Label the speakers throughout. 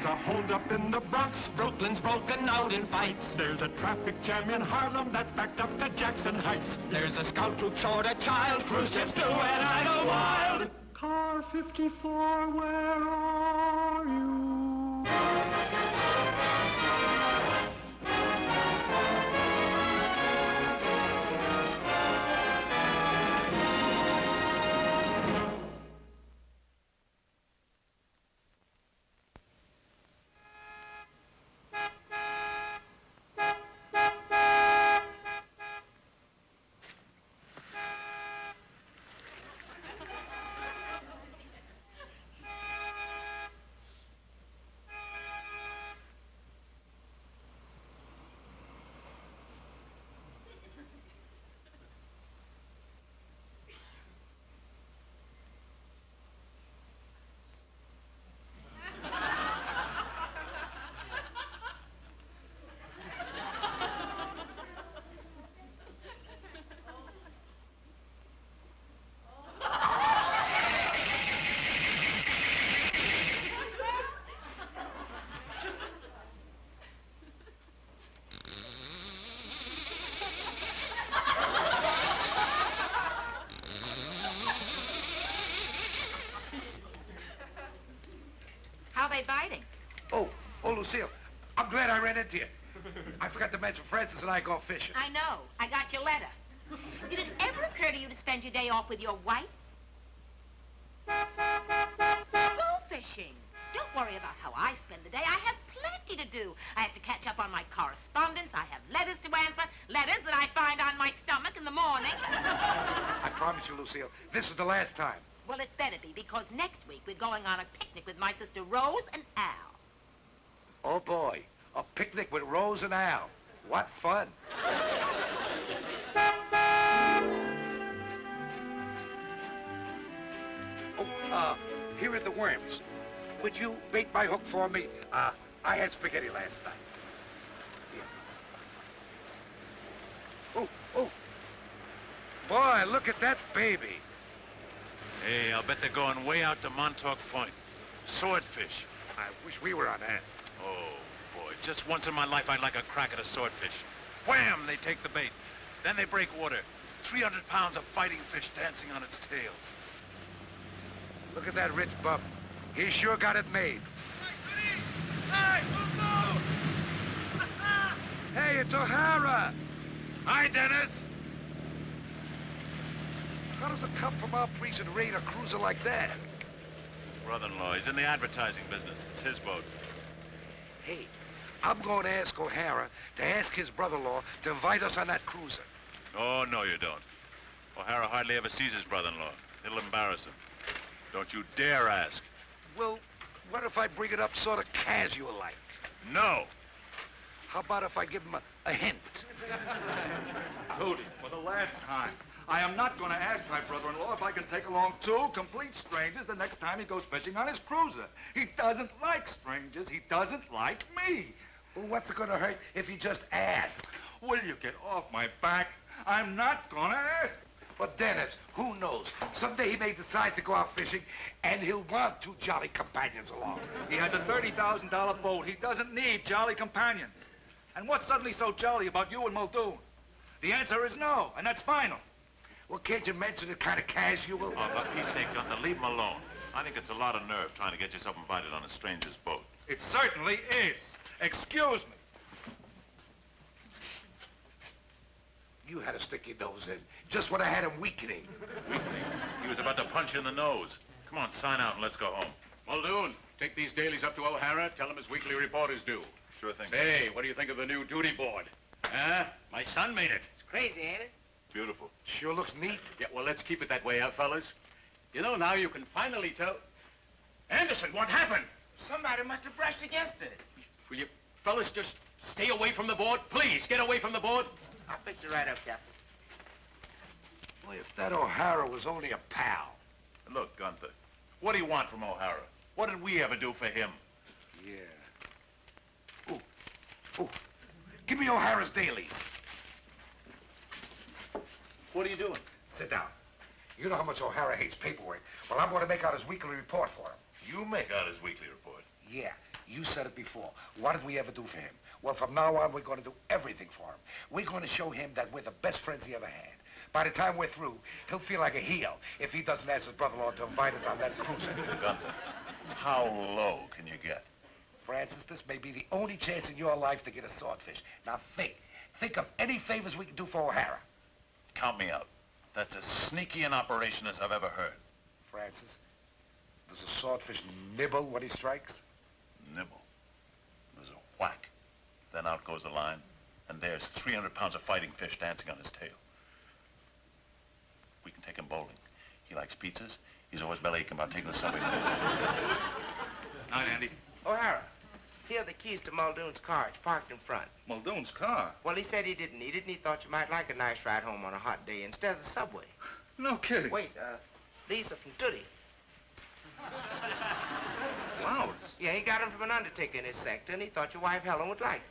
Speaker 1: There's a holdup in the Bronx.
Speaker 2: Brooklyn's broken out in fights.
Speaker 1: There's a traffic jam in Harlem that's backed up to Jackson Heights.
Speaker 2: There's a scout troop short a child. Cruise ships do and idle wild.
Speaker 1: Car 54, where are you?
Speaker 3: How are they biting?
Speaker 4: Oh, Lucille, I'm glad I ran into you. I forgot to mention Francis and I go fishing.
Speaker 3: I know. I got your letter. Did it ever occur to you to spend your day off with your wife? Go fishing. Don't worry about how I spend the day. I have plenty to do. I have to catch up on my correspondence. I have letters to answer, letters that I find on my stomach in the morning.
Speaker 4: I promise you, Lucille, this is the last time.
Speaker 3: Well, it better be, because next week we're going on a picnic with my sister Rose and Al.
Speaker 4: Oh, boy. A picnic with Rose and Al. What fun. Oh, here are the worms. Would you bait my hook for me? I had spaghetti last night. Here. Oh. Boy, look at that baby.
Speaker 5: Hey, I'll bet they're going way out to Montauk Point. Swordfish.
Speaker 4: I wish we were on that.
Speaker 5: Oh, boy, just once in my life I'd like a crack at a swordfish. Wham! They take the bait. Then they break water. 300 pounds of fighting fish dancing on its tail.
Speaker 4: Look at that rich bum. He sure got it made.
Speaker 5: Hey, Muldoon!
Speaker 4: Hey, it's O'Hara.
Speaker 5: Hi, Dennis.
Speaker 4: How does a cop from our precinct raid a cruiser like that?
Speaker 5: Brother-in-law, he's in the advertising business. It's his boat.
Speaker 4: Hey, I'm going to ask O'Hara to ask his brother-in-law to invite us on that cruiser.
Speaker 5: Oh, no, you don't. O'Hara hardly ever sees his brother-in-law. It'll embarrass him. Don't you dare ask.
Speaker 4: Well, what if I bring it up sort of casual-like?
Speaker 5: No.
Speaker 4: How about if I give him a hint?
Speaker 6: Toody, for the last time, I am not going to ask my brother-in-law if I can take along two complete strangers the next time he goes fishing on his cruiser. He doesn't like strangers. He doesn't like me.
Speaker 4: Well, what's it going to hurt if he just asks?
Speaker 6: Will you get off my back? I'm not going to ask.
Speaker 4: But Dennis, who knows? Someday he may decide to go out fishing, and he'll want two jolly companions along.
Speaker 6: He has a $30,000 boat. He doesn't need jolly companions. And what's suddenly so jolly about you and Muldoon? The answer is no, and that's final.
Speaker 4: Well, can't you mention it kind of casual?
Speaker 5: Oh, for Pete's sake, Gunther, leave him alone. I think it's a lot of nerve trying to get yourself invited on a stranger's boat.
Speaker 6: It certainly is. Excuse me.
Speaker 4: You had to stick your nose in, just when I had him weakening.
Speaker 5: Weakling. He was about to punch you in the nose. Come on, sign out and let's go home.
Speaker 7: Muldoon, take these dailies up to O'Hara. Tell him his weekly report is due.
Speaker 5: Sure thing.
Speaker 7: Say, what do you think of the new duty board? Huh? My son made it.
Speaker 3: It's crazy, ain't it?
Speaker 5: Beautiful.
Speaker 4: Sure looks neat.
Speaker 7: Yeah, well, let's keep it that way, huh, fellas? You know, now you can finally tell... Anderson, what happened?
Speaker 2: Somebody must have brushed against it.
Speaker 7: Will you fellas just stay away from the board? Please, get away from the board.
Speaker 2: I'll fix it right up, Captain.
Speaker 4: Boy, if that O'Hara was only a pal.
Speaker 5: Look, Gunther, what do you want from O'Hara? What did we ever do for him?
Speaker 4: Yeah. Ooh. Give me O'Hara's dailies.
Speaker 5: What are you doing?
Speaker 4: Sit down. You know how much O'Hara hates paperwork. Well, I'm going to make out his weekly report for him.
Speaker 5: You make out his weekly report.
Speaker 4: Yeah. You said it before. What did we ever do for him? Well, from now on, we're going to do everything for him. We're going to show him that we're the best friends he ever had. By the time we're through, he'll feel like a heel if he doesn't ask his brother-in-law to invite us on that cruiser.
Speaker 5: Gunther, how low can you get?
Speaker 4: Francis, this may be the only chance in your life to get a swordfish. Now think. Think of any favors we can do for O'Hara.
Speaker 5: Count me out. That's as sneaky an operation as I've ever heard.
Speaker 4: Francis, does a swordfish nibble when he strikes?
Speaker 5: Nibble. There's a whack. Then out goes the line, and there's 300 pounds of fighting fish dancing on his tail. We can take him bowling. He likes pizzas. He's always bellyaching about taking the subway.
Speaker 6: Night, Andy.
Speaker 8: O'Hara, here are the keys to Muldoon's car. It's parked in front.
Speaker 6: Muldoon's car?
Speaker 8: Well, he said he didn't need it, and he thought you might like a nice ride home on a hot day instead of the subway.
Speaker 6: No kidding.
Speaker 8: Wait, these are from Toody.
Speaker 6: Flowers?
Speaker 8: Yeah, he got them from an undertaker in his sector, and he thought your wife Helen would like them.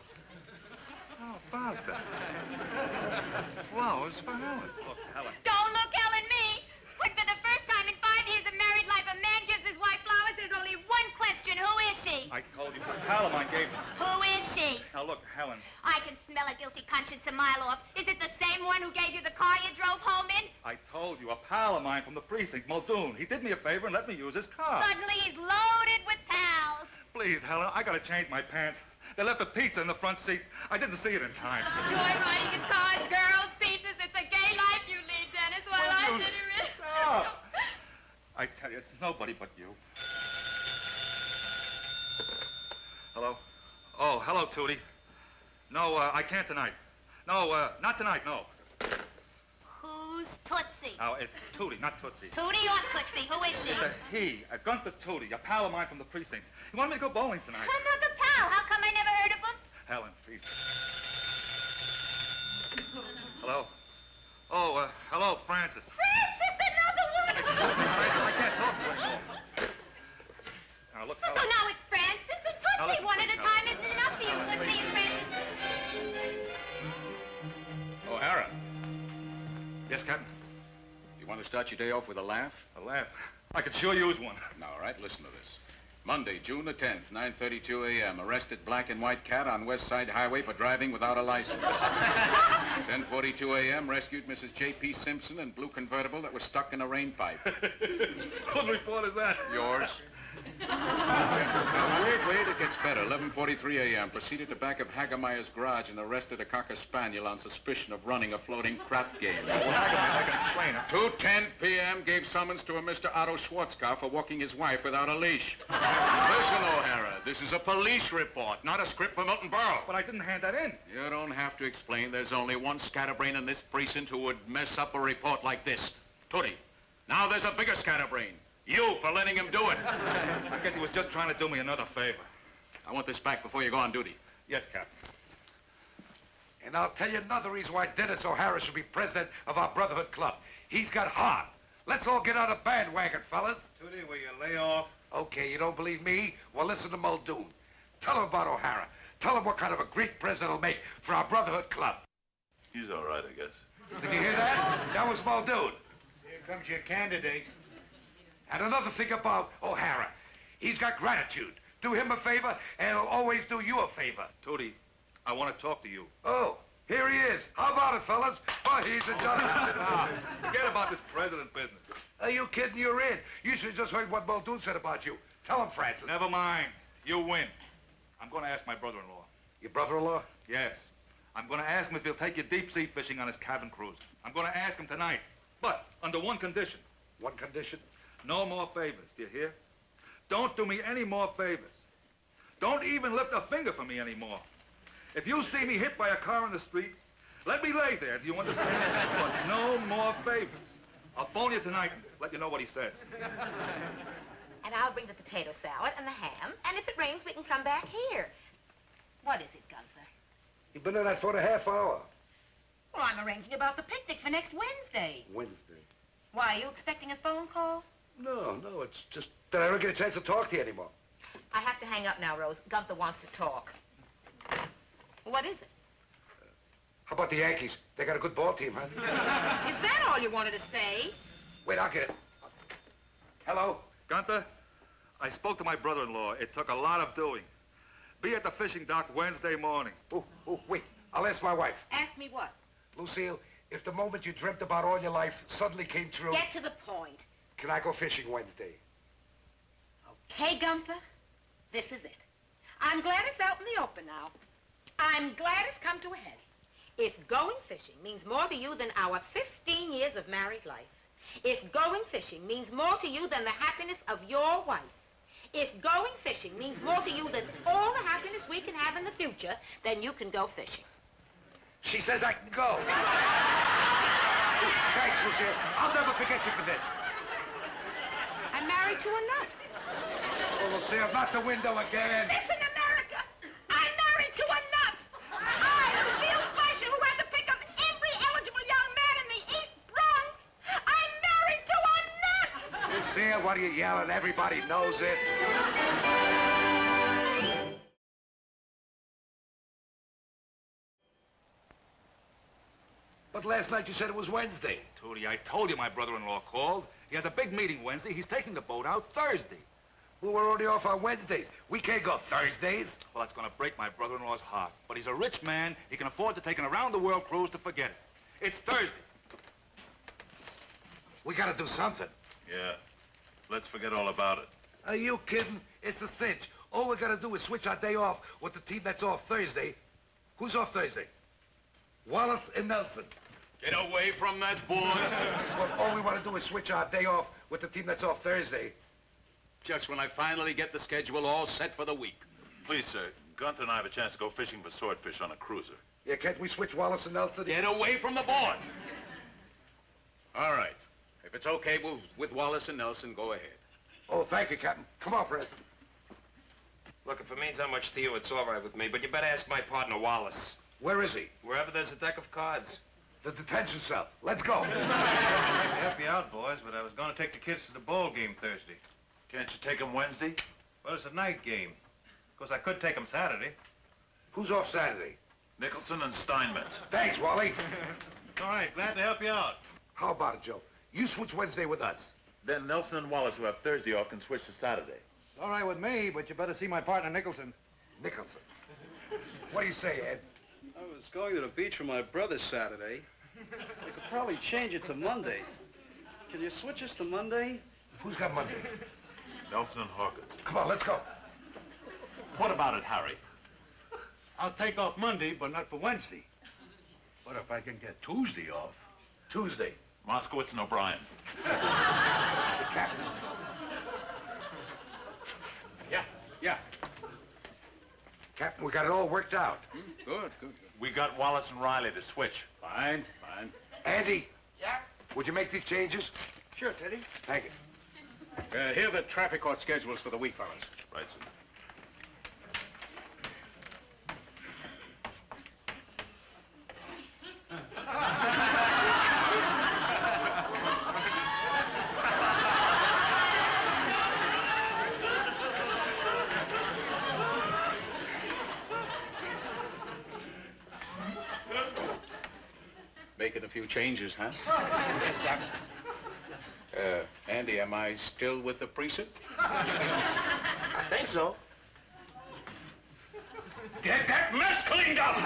Speaker 6: How about that? Flowers for Helen. Look, Helen.
Speaker 9: Don't look, Helen, me. When for the first time in 5 years of married life, a man gives his wife flowers, there's only one question. Who is she?
Speaker 6: I told you, a pal of mine gave them.
Speaker 9: Who is she?
Speaker 6: Now, look, Helen.
Speaker 9: I can smell a guilty conscience a mile off. Is it the same one who gave you the car you drove home in?
Speaker 6: I told you, a pal of mine from the precinct, Muldoon. He did me a favor and let me use his car.
Speaker 9: Suddenly he's loaded with pals.
Speaker 6: Please, Helen, I gotta change my pants. They left the pizza in the front seat. I didn't see it in time.
Speaker 9: Joyriding in cars, girls, pizzas. It's a gay life you lead, Dennis. While I did it.
Speaker 6: Stop. I tell you, it's nobody but you. Hello? Oh, hello, Toody. No, I can't tonight. No, not tonight, no.
Speaker 9: Who's Tootsie?
Speaker 6: Now, it's Toody, not Tootsie.
Speaker 9: Tootie or Tootsie? Who is she?
Speaker 6: It's a he, a Gunther Toody, a pal of mine from the precinct. He wanted me to go bowling tonight.
Speaker 9: Another pal. How come I never heard of him?
Speaker 6: Helen, please. Hello? Oh, hello, Francis.
Speaker 9: Francis, another one.
Speaker 6: Excuse me, Francis, I can't talk to you anymore. Now, look,
Speaker 9: So
Speaker 6: Helen.
Speaker 9: now it's Francis and
Speaker 6: Now,
Speaker 9: Tootsie.
Speaker 6: listen,
Speaker 9: One at
Speaker 6: please,
Speaker 9: a time isn't enough for you, Tootsie and Francis.
Speaker 7: O'Hara,
Speaker 6: Yes, Captain?
Speaker 7: you want to start your day off with a laugh?
Speaker 6: A laugh. I could sure use one.
Speaker 7: All right, listen to this. Monday, June the 10th, 9:32 a.m. Arrested black and white cat on West Side Highway for driving without a license. 10:42 a.m. Rescued Mrs. J.P. Simpson in blue convertible that was stuck in a rain pipe.
Speaker 6: Whose report is that?
Speaker 7: Yours. Now, wait, it gets better. 11:43 a.m. Proceeded to back of Hagemeyer's garage and arrested a Cocker Spaniel on suspicion of running a floating crap game.
Speaker 6: Well, I can explain it.
Speaker 7: 2:10 p.m. gave summons to a Mr. Otto Schwarzkopf for walking his wife without a leash. Listen, O'Hara, this is a police report, not a script for Milton Berle.
Speaker 6: But I didn't hand that in.
Speaker 7: You don't have to explain. There's only one scatterbrain in this precinct who would mess up a report like this. Toody. Now there's a bigger scatterbrain. You for letting him do it.
Speaker 6: I guess he was just trying to do me another favor.
Speaker 7: I want this back before you go on duty.
Speaker 6: Yes, Captain.
Speaker 4: And I'll tell you another reason why Dennis O'Hara should be president of our Brotherhood Club. He's got heart. Let's all get on a bandwagon, fellas.
Speaker 5: Toody, will you lay off?
Speaker 4: Okay, you don't believe me? Well, listen to Muldoon. Tell him about O'Hara. Tell him what kind of a great president he'll make for our Brotherhood Club.
Speaker 5: He's all right, I guess.
Speaker 4: Did you hear that? That was Muldoon.
Speaker 5: Here comes your candidate.
Speaker 4: And another thing about O'Hara. He's got gratitude. Do him a favor, and he'll always do you a favor.
Speaker 6: Toody, I want to talk to you.
Speaker 4: Oh, here he is. How about it, fellas? Oh, he's a gentleman.
Speaker 6: Forget about this president business.
Speaker 4: Are you kidding? You're in. You should have just heard what Muldoon said about you. Tell him, Francis.
Speaker 6: Never mind. You win. I'm going to ask my brother-in-law.
Speaker 4: Your brother-in-law?
Speaker 6: Yes. I'm going to ask him if he'll take you deep-sea fishing on his cabin cruiser. I'm going to ask him tonight. But under one condition.
Speaker 4: One condition?
Speaker 6: No more favors, do you hear? Don't do me any more favors. Don't even lift a finger for me anymore. If you see me hit by a car in the street, let me lay there, do you understand? But no more favors. I'll phone you tonight and let you know what he says.
Speaker 3: And I'll bring the potato salad and the ham, and if it rains, we can come back here. What is it, Gunther?
Speaker 4: You've been in that for a half hour.
Speaker 3: Well, I'm arranging about the picnic for next Wednesday.
Speaker 4: Wednesday?
Speaker 3: Why, are you expecting a phone call?
Speaker 4: No, it's just that I don't get a chance to talk to you anymore.
Speaker 3: I have to hang up now, Rose. Gunther wants to talk. What is it?
Speaker 4: How about the Yankees? They got a good ball team, huh?
Speaker 3: Is that all you wanted to say?
Speaker 4: Wait, I'll get it. Hello?
Speaker 6: Gunther, I spoke to my brother-in-law. It took a lot of doing. Be at the fishing dock Wednesday morning.
Speaker 4: Oh, wait. I'll ask my wife.
Speaker 3: Ask me what?
Speaker 4: Lucille, if the moment you dreamt about all your life suddenly came true...
Speaker 3: Get to the point.
Speaker 4: Can I go fishing Wednesday?
Speaker 3: Okay, Gunther. This is it. I'm glad it's out in the open now. I'm glad it's come to a head. If going fishing means more to you than our 15 years of married life, if going fishing means more to you than the happiness of your wife, if going fishing means more to you than all the happiness we can have in the future, then you can go fishing.
Speaker 4: She says I can go. Thanks, Lucille. I'll never forget you for this.
Speaker 3: I'm married to a nut.
Speaker 4: Oh, Lucille, not the window again.
Speaker 3: Listen, America. I'm married to a nut. I, Lucille Fleischer, who had the pick of every eligible young man in the East Bronx. I'm married to a nut.
Speaker 4: Lucille, what are you yelling? Everybody knows it. But last night you said it was Wednesday.
Speaker 6: Toody, I told you my brother-in-law called. He has a big meeting Wednesday. He's taking the boat out Thursday.
Speaker 4: Well, we're already off on Wednesdays. We can't go Thursdays.
Speaker 6: Well, that's going to break my brother-in-law's heart. But he's a rich man. He can afford to take an around-the-world cruise to forget it. It's Thursday.
Speaker 4: We gotta do something.
Speaker 5: Yeah. Let's forget all about it.
Speaker 4: Are you kidding? It's a cinch. All we gotta do is switch our day off with the team that's off Thursday. Who's off Thursday? Wallace and Nelson.
Speaker 7: Get away from that boy.
Speaker 4: Well, all we want to do is switch our day off with the team that's off Thursday.
Speaker 7: Just when I finally get the schedule all set for the week.
Speaker 5: Please, sir, Gunther and I have a chance to go fishing for swordfish on a cruiser.
Speaker 4: Yeah, can't we switch Wallace and Nelson?
Speaker 7: Get away from the board. All right. If it's okay with Wallace and Nelson, go ahead.
Speaker 4: Oh, thank you, Captain. Come on, Francis.
Speaker 8: Look, if it means that much to you, it's all right with me, but you better ask my partner, Wallace.
Speaker 4: Where is he?
Speaker 8: Wherever there's a deck of cards.
Speaker 4: The detention cell. Let's go.
Speaker 10: I'd like to help you out, boys, but I was going to take the kids to the ball game Thursday.
Speaker 5: Can't you take them Wednesday?
Speaker 10: Well, it's a night game. Of course, I could take them Saturday.
Speaker 4: Who's off Saturday?
Speaker 5: Nicholson and Steinmetz.
Speaker 4: Thanks, Wally.
Speaker 10: All right, glad to help you out.
Speaker 4: How about it, Joe? You switch Wednesday with us.
Speaker 5: Then Nelson and Wallace, who have Thursday off, can switch to Saturday.
Speaker 11: All right with me, but you better see my partner, Nicholson.
Speaker 4: Nicholson. What do you say, Ed?
Speaker 11: I was going to the beach with my brother Saturday. I could probably change it to Monday. Can you switch us to Monday?
Speaker 4: Who's got Monday?
Speaker 5: Nelson and Hawkins.
Speaker 4: Come on, let's go.
Speaker 5: What about it, Harry?
Speaker 11: I'll take off Monday, but not for Wednesday. What if I can get Tuesday off?
Speaker 4: Tuesday.
Speaker 5: Moskowitz and O'Brien.
Speaker 4: The captain.
Speaker 11: Yeah.
Speaker 4: Captain, we got it all worked out.
Speaker 11: Good.
Speaker 5: We got Wallace and Riley to switch.
Speaker 11: Fine.
Speaker 4: Andy.
Speaker 8: Yeah?
Speaker 4: Would you make these changes?
Speaker 8: Sure, Teddy.
Speaker 4: Thank you.
Speaker 11: Here are the traffic court schedules for the week, fellas.
Speaker 5: Right, sir.
Speaker 7: Making a few changes, huh?
Speaker 8: Yes, Captain.
Speaker 7: Andy, am I still with the precinct?
Speaker 8: I think so.
Speaker 5: Get that mess cleaned up!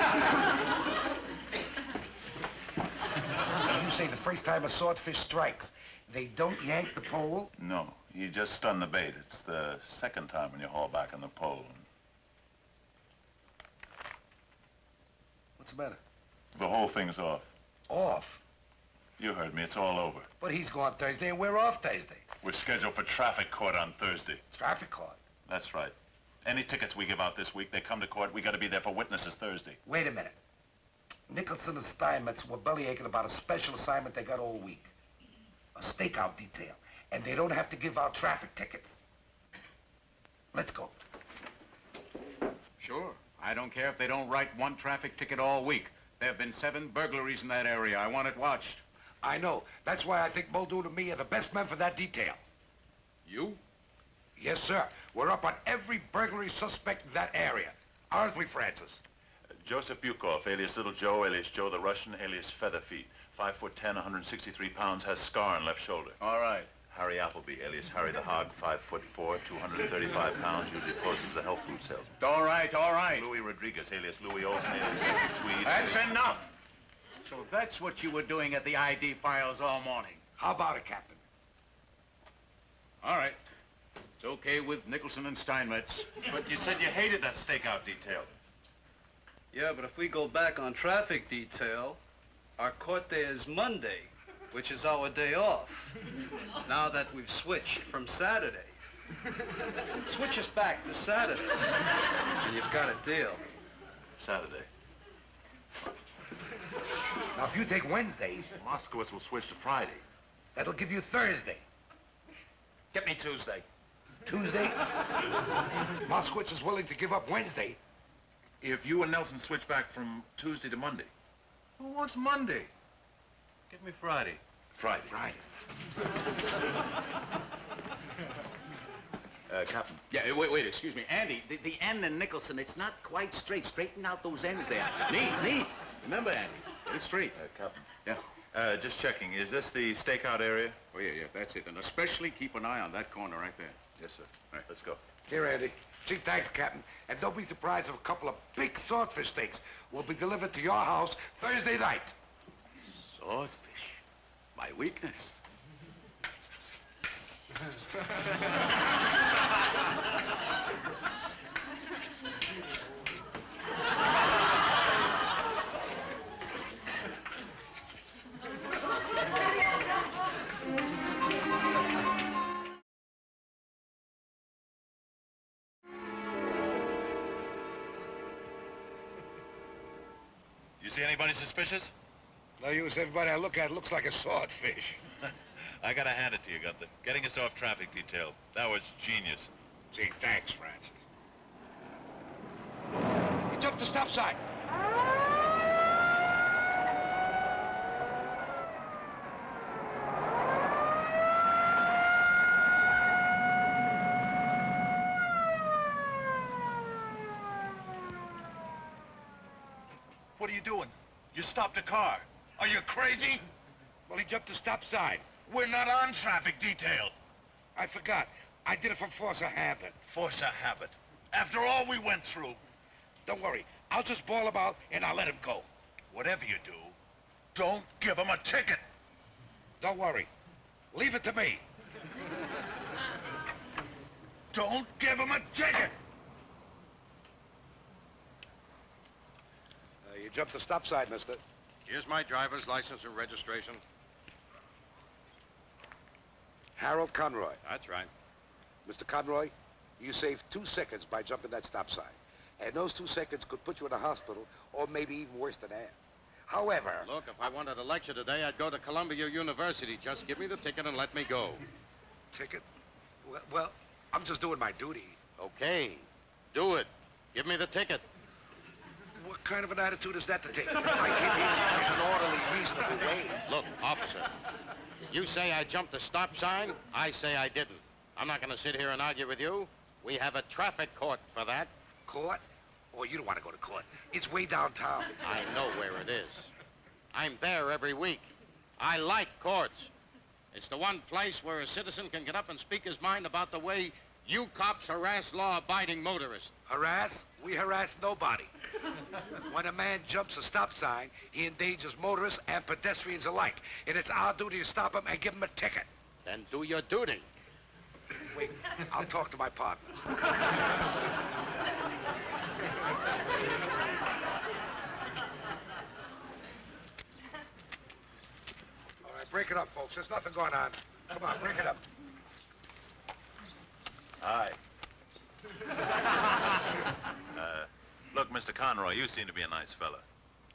Speaker 4: You say the first time a swordfish strikes, they don't yank the pole?
Speaker 5: No, you just stun the bait. It's the second time when you haul back on the pole.
Speaker 4: What's the matter?
Speaker 5: The whole thing's off.
Speaker 4: Off.
Speaker 5: You heard me, it's all over.
Speaker 4: But he's gone Thursday and we're off Thursday.
Speaker 5: We're scheduled for traffic court on Thursday.
Speaker 4: Traffic court?
Speaker 5: That's right. Any tickets we give out this week, they come to court. We got to be there for witnesses Thursday.
Speaker 4: Wait a minute. Nicholson and Steinmetz were bellyaching about a special assignment they got all week. A stakeout detail. And they don't have to give out traffic tickets. Let's go.
Speaker 7: Sure. I don't care if they don't write one traffic ticket all week. There have been 7 burglaries in that area. I want it watched.
Speaker 4: I know. That's why I think Muldoon and me are the best men for that detail.
Speaker 7: You?
Speaker 4: Yes, sir. We're up on every burglary suspect in that area. Aren't we, Francis?
Speaker 5: Joseph Bukoff, alias Little Joe, alias Joe the Russian, alias Featherfeet. 5'10", 163 pounds, has scar on left shoulder.
Speaker 7: All right.
Speaker 10: Harry Appleby, alias Harry the Hog, 5'4", 235 pounds, usually poses as a health food salesman.
Speaker 5: All right, all right.
Speaker 10: Louis Rodriguez, alias Louis Olsen, alias Mr. Swede.
Speaker 5: That's enough. So that's what you were doing at the ID files all morning.
Speaker 4: How about it, Captain?
Speaker 5: All right. It's okay with Nicholson and Steinmetz.
Speaker 10: But you said you hated that stakeout detail.
Speaker 11: Yeah, but if we go back on traffic detail, our court day is Monday, which is our day off. Now that we've switched from Saturday. Switch us back to Saturday, and you've got a deal.
Speaker 10: Saturday.
Speaker 4: Now, if you take Wednesday,
Speaker 10: Moskowitz will switch to Friday.
Speaker 4: that'll give you Thursday.
Speaker 8: Get me Tuesday.
Speaker 4: Tuesday? Moskowitz is willing to give up Wednesday.
Speaker 5: If you and Nelson switch back from Tuesday to Monday. Who wants Monday?
Speaker 10: Give me Friday.
Speaker 4: Friday.
Speaker 10: Captain.
Speaker 2: Yeah, wait, excuse me. Andy, the N in Nicholson, it's not quite straight. Straighten out those ends there. Neat. Remember, Andy, get it straight.
Speaker 10: Captain.
Speaker 2: Yeah.
Speaker 10: Just checking. Is this the stakeout area?
Speaker 2: Oh, yeah, that's it. And especially keep an eye on that corner right there.
Speaker 10: Yes, sir.
Speaker 2: All right.
Speaker 10: Let's go.
Speaker 4: Here, Andy. Gee, thanks, Captain. And don't be surprised if a couple of big swordfish steaks will be delivered to your house Thursday night.
Speaker 2: Swordfish. My weakness.
Speaker 5: You see anybody suspicious?
Speaker 4: No use. Everybody I look at looks like a swordfish.
Speaker 5: I gotta hand it to you, Gunther. Getting us off traffic detail. That was genius.
Speaker 4: Gee, thanks, Francis. He jumped the stop sign.
Speaker 5: What are you doing? You stopped a car. Are you crazy?
Speaker 4: Well, he jumped the stop sign.
Speaker 5: We're not on traffic detail.
Speaker 4: I forgot. I did it from force of habit.
Speaker 5: Force a habit. After all we went through.
Speaker 4: Don't worry. I'll just bawl him out and I'll let him go.
Speaker 5: Whatever you do, don't give him a ticket.
Speaker 4: Don't worry. Leave it to me.
Speaker 5: Don't give him a ticket.
Speaker 4: You jumped the stop sign, mister.
Speaker 7: Here's my driver's license and registration.
Speaker 4: Harold Conroy.
Speaker 7: That's right.
Speaker 4: Mr. Conroy, you saved 2 seconds by jumping that stop sign. And those 2 seconds could put you in a hospital, or maybe even worse than that. However...
Speaker 7: Look, if I wanted a lecture today, I'd go to Columbia University. Just give me the ticket and let me go.
Speaker 4: Ticket? Well, I'm just doing my duty.
Speaker 7: Okay. Do it. Give me the ticket.
Speaker 4: What kind of an attitude is that to take? I came here in an orderly, reasonable way.
Speaker 7: Look, officer, you say I jumped the stop sign, I say I didn't. I'm not going to sit here and argue with you. We have a traffic court for that.
Speaker 4: Court? Oh, you don't want to go to court. It's way downtown.
Speaker 7: I know where it is. I'm there every week. I like courts. It's the one place where a citizen can get up and speak his mind about the way you cops harass law-abiding motorists.
Speaker 4: Harass? We harass nobody. When a man jumps a stop sign, he endangers motorists and pedestrians alike. And it's our duty to stop him and give him a ticket.
Speaker 7: Then do your duty.
Speaker 4: Wait, I'll talk to my partner. All right, break it up, folks. There's nothing going on. Come on, break it up.
Speaker 5: Hi. Look, Mr. Conroy, you seem to be a nice fella.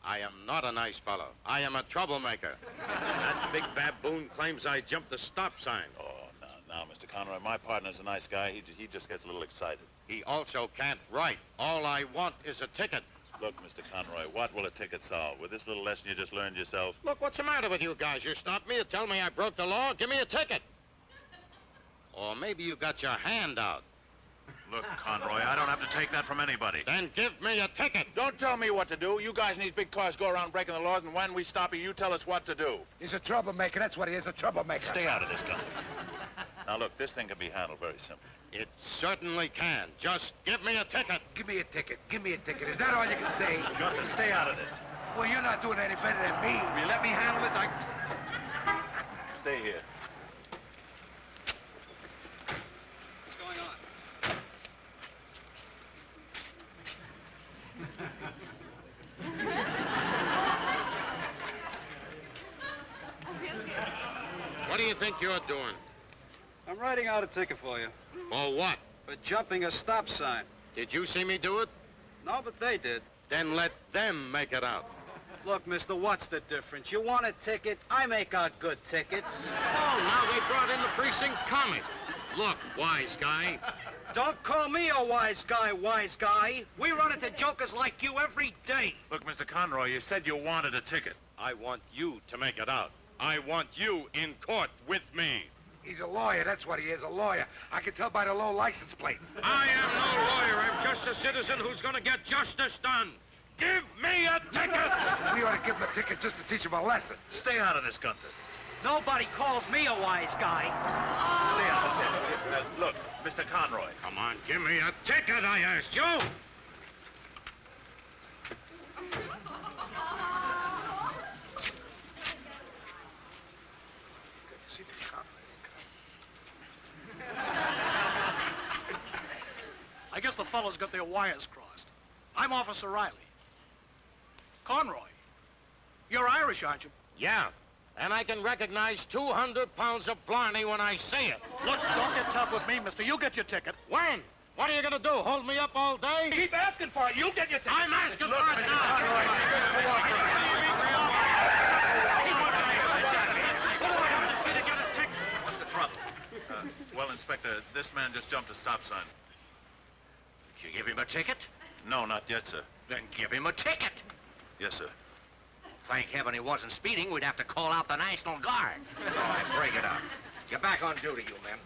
Speaker 7: I am not a nice fellow. I am a troublemaker. That big baboon claims I jumped the stop sign.
Speaker 5: Oh, now, Mr. Conroy, my partner's a nice guy. He just gets a little excited.
Speaker 7: He also can't write. All I want is a ticket.
Speaker 5: Look, Mr. Conroy, what will a ticket solve? With this little lesson you just learned yourself?
Speaker 7: Look, what's the matter with you guys? You stop me and tell me I broke the law? Give me a ticket. Or maybe you got your hand out.
Speaker 5: Look, Conroy, I don't have to take that from anybody.
Speaker 7: Then give me a ticket.
Speaker 5: Don't tell me what to do. You guys in these big cars go around breaking the laws, and when we stop you, you tell us what to do.
Speaker 4: He's a troublemaker. That's what he is, a troublemaker.
Speaker 5: Stay out of this, Gunther.
Speaker 10: Now, look, this thing can be handled very simply.
Speaker 12: It certainly can. Just give me a ticket.
Speaker 4: Give me a ticket. Give me a ticket. Is that all you can say?
Speaker 10: You got to stay out of this.
Speaker 4: Well, you're not doing any better than me.
Speaker 10: Will you let me handle this? Stay here.
Speaker 11: What's going on?
Speaker 12: What do you think you're doing?
Speaker 11: I'm writing out a ticket for you.
Speaker 12: For what?
Speaker 11: For jumping a stop sign.
Speaker 12: Did you see me do it?
Speaker 11: No, but they did.
Speaker 12: Then let them make it out.
Speaker 11: Look, mister, what's the difference? You want a ticket? I make out good tickets.
Speaker 12: Oh, now they brought in the precinct comic. Look, wise guy.
Speaker 11: Don't call me a wise guy, wise guy. We run into jokers like you every day.
Speaker 5: Look, Mr. Conroy, you said you wanted a ticket.
Speaker 12: I want you to make it out. I want you in court with me.
Speaker 4: He's a lawyer, that's what he is, a lawyer. I can tell by the low license plates.
Speaker 12: I am no lawyer. I'm just a citizen who's going to get justice done. Give me a ticket!
Speaker 4: We ought to give him a ticket just to teach him a lesson.
Speaker 10: Stay out of this, Gunther.
Speaker 11: Nobody calls me a wise guy.
Speaker 10: Stay out of this. Look, Mr. Conroy.
Speaker 12: Come on, give me a ticket, I asked you.
Speaker 13: I guess the fellows got their wires crossed. I'm Officer Riley. Conroy, you're Irish, aren't you?
Speaker 12: Yeah, and I can recognize 200 pounds of blarney when I see it.
Speaker 13: Look, don't get tough with me, mister. You get your ticket.
Speaker 12: When? What are you going to do, hold me up all day?
Speaker 13: Keep asking for it. You get your ticket.
Speaker 12: I'm asking for it now.
Speaker 10: What's the trouble? Well, Inspector, this man just jumped a stop sign.
Speaker 12: Did you give him a ticket?
Speaker 10: No, not yet, sir.
Speaker 12: Then give him a ticket.
Speaker 10: Yes, sir.
Speaker 12: Thank heaven he wasn't speeding. We'd have to call out the National Guard. All right, break it up. Get back on duty, you men.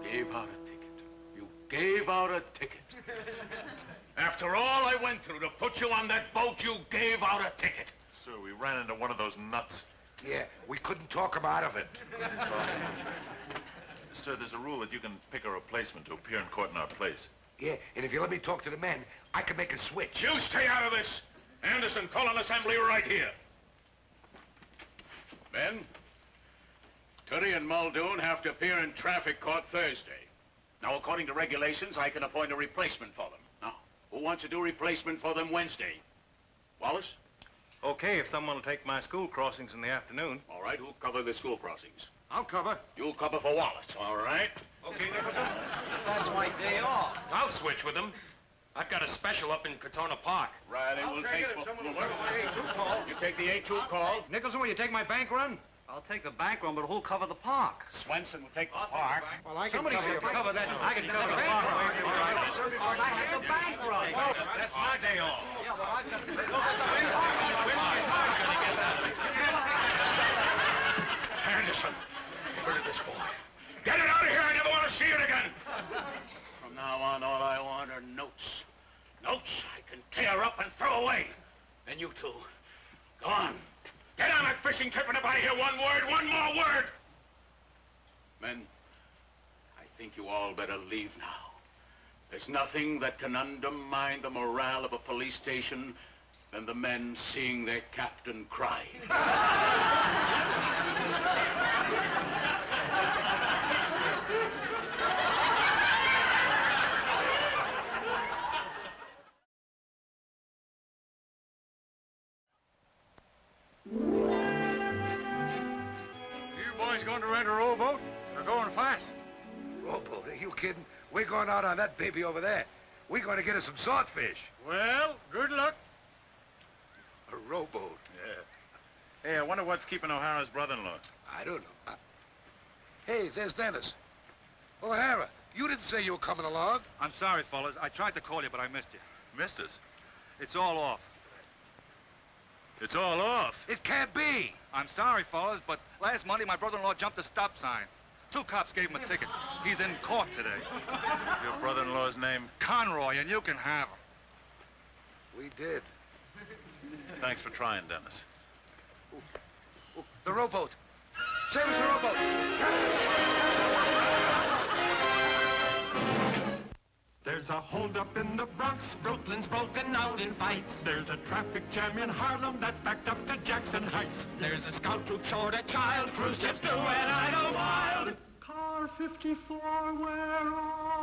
Speaker 2: Gave out a ticket. You gave out a ticket. After all I went through to put you on that boat, you gave out a ticket.
Speaker 10: Sir, we ran into one of those nuts.
Speaker 4: Yeah, we couldn't talk him out of it.
Speaker 10: Sir, there's a rule that you can pick a replacement to appear in court in our place.
Speaker 4: Yeah, and if you let me talk to the men, I can make a switch.
Speaker 8: You stay out of this. Anderson, call an assembly right here.
Speaker 2: Men, Toody and Muldoon have to appear in traffic court Thursday. Now, according to regulations, I can appoint a replacement for them. Now, who wants to do replacement for them Wednesday? Wallace?
Speaker 11: Okay, if someone will take my school crossings in the afternoon.
Speaker 2: All right, who'll cover the school crossings?
Speaker 8: I'll cover.
Speaker 2: You'll cover for Wallace, all right?
Speaker 8: Okay, Nicholson.
Speaker 11: That's my day off.
Speaker 8: I'll switch with him. I've got a special up in Cortona Park.
Speaker 2: Riley will take... You take the A2 call.
Speaker 8: Nicholson, will you take my bank run?
Speaker 11: I'll take the bank run, but who'll cover the park?
Speaker 2: Swenson will take the park.
Speaker 8: Well, I can cover that.
Speaker 11: I can cover the park. I have the bank run.
Speaker 10: That's my day off.
Speaker 11: Yeah, well, I've got the...
Speaker 8: Anderson, get rid of this boy. Get it out of here. I never want to see it again.
Speaker 2: From now on, all I want are notes. Notes I can tear up and throw away. And you two, go on.
Speaker 8: Get on that fishing trip and if I hear one more word.
Speaker 2: Men, I think you all better leave now. There's nothing that can undermine the morale of a police station than the men seeing their captain cry.
Speaker 13: You boys going to rent a rowboat? They're going fast.
Speaker 4: Rowboat, are you kidding? We're going out on that baby over there. We're going to get us some swordfish.
Speaker 13: Well, good luck.
Speaker 4: A rowboat.
Speaker 10: Hey, I wonder what's keeping O'Hara's brother-in-law.
Speaker 4: I don't know. Hey, there's Dennis. O'Hara, you didn't say you were coming along.
Speaker 6: I'm sorry, fellas. I tried to call you, but I missed you.
Speaker 10: Missed us.
Speaker 6: It's all off.
Speaker 10: It's all off.
Speaker 4: It can't be.
Speaker 6: I'm sorry, fellas, but last Monday my brother-in-law jumped a stop sign. 2 cops gave him a ticket. He's in court today.
Speaker 10: Your brother-in-law's name?
Speaker 6: Conroy, and you can have him.
Speaker 4: We did.
Speaker 10: Thanks for trying, Dennis.
Speaker 4: The rowboat. Service the rowboat.
Speaker 1: There's a holdup in the Bronx. Brooklyn's broken out in fights. There's a traffic jam in Harlem that's backed up to Jackson Heights. There's a scout troop short a child. Cruise ships do and idle wild. Car 54, where are